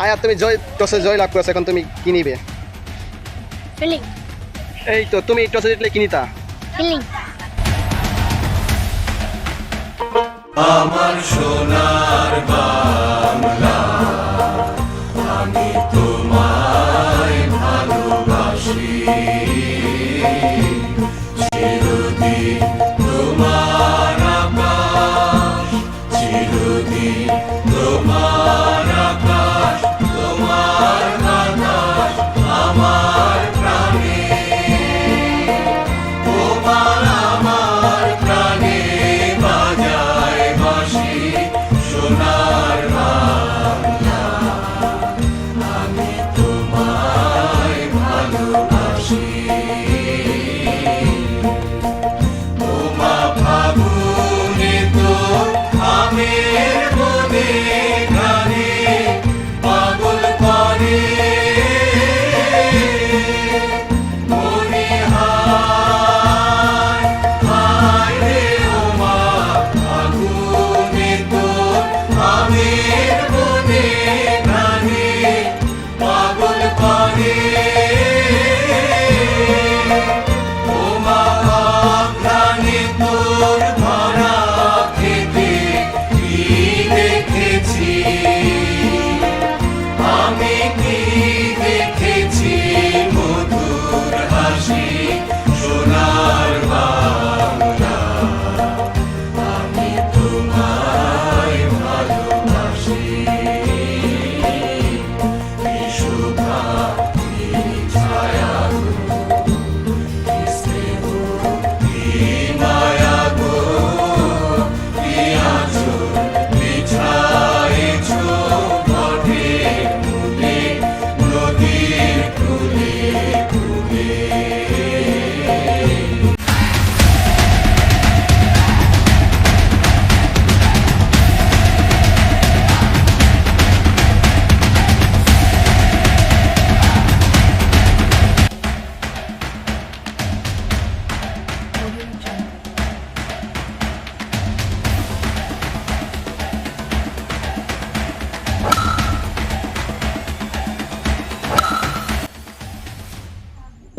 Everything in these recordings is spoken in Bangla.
আয়া তুমি টসে জয় লাভ করেছো, এখন তুমি কি নিবে? ফিলিং। এই তো তুমি টসে জিতলে কি নিতা? ফিলিং। আমার সোনার বাংলা, আমি তোমায় ভালোবাসি, চিরদিন তোমার আকাশ, চিরদিন তোমার আকাশ, তোমার বাতাস আমার প্রাণে, তোমার আমার প্রাণে বাজায় বাঁশি, সোনার বাংলা, আমি তোমায় ভালোবাসি। তোমা ফাগুনে তো আমের বনে গানে পাগল করে, মনে হায় হায় রে ওমা ফাগুনে তো আমের বনে গানে পাগল করে, ওমা ঘ্রাণে তোর ভরা খেতে কি দেখেছি, আমি কি দেখেছি মধুর হাসি, সোনার বাংলা, আমি তোমায় ভালোবাসি। কি শোভা কি ছায়া গো, কি স্নেহ কি মায়া গো, কি আঁচল বিছায়েছ বটের মূলে, নদীর কূলে কূলে।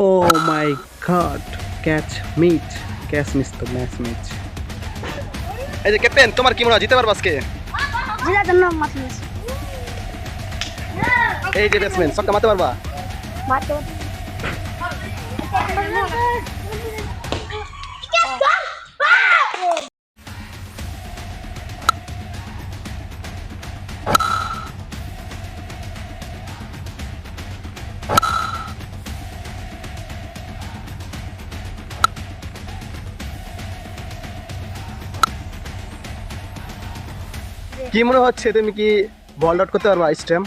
Oh my god, catch meet, catch miss তো ম্যাচ মিট। এই যে ক্যাপ্টেন, তোমার কি মনে হয় জিতে পারবে আজকে? জেলার জন্য মাছ নিয়েছি। এই যে ব্যাটসম্যান, ছক্কা মারতে পারবা? মারতে কি মনে হচ্ছে তুমি কি বল আউট করতে পারবা স্ট্যাম্প?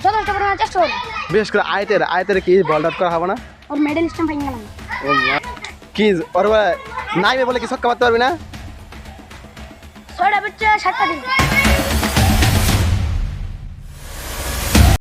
যথেষ্ট পরিমাণে চেষ্টা করি। বিশেষ করে আয়তের কি বল আউট করা হবে না? ওর মেডেল স্ট্যাম্প ভেঙে গেলাম। ও মা, কি ওর নাইবে বলে কি ছক্কা মারতে পারবি না? 6টা বিচ্ছে 7টা দিন।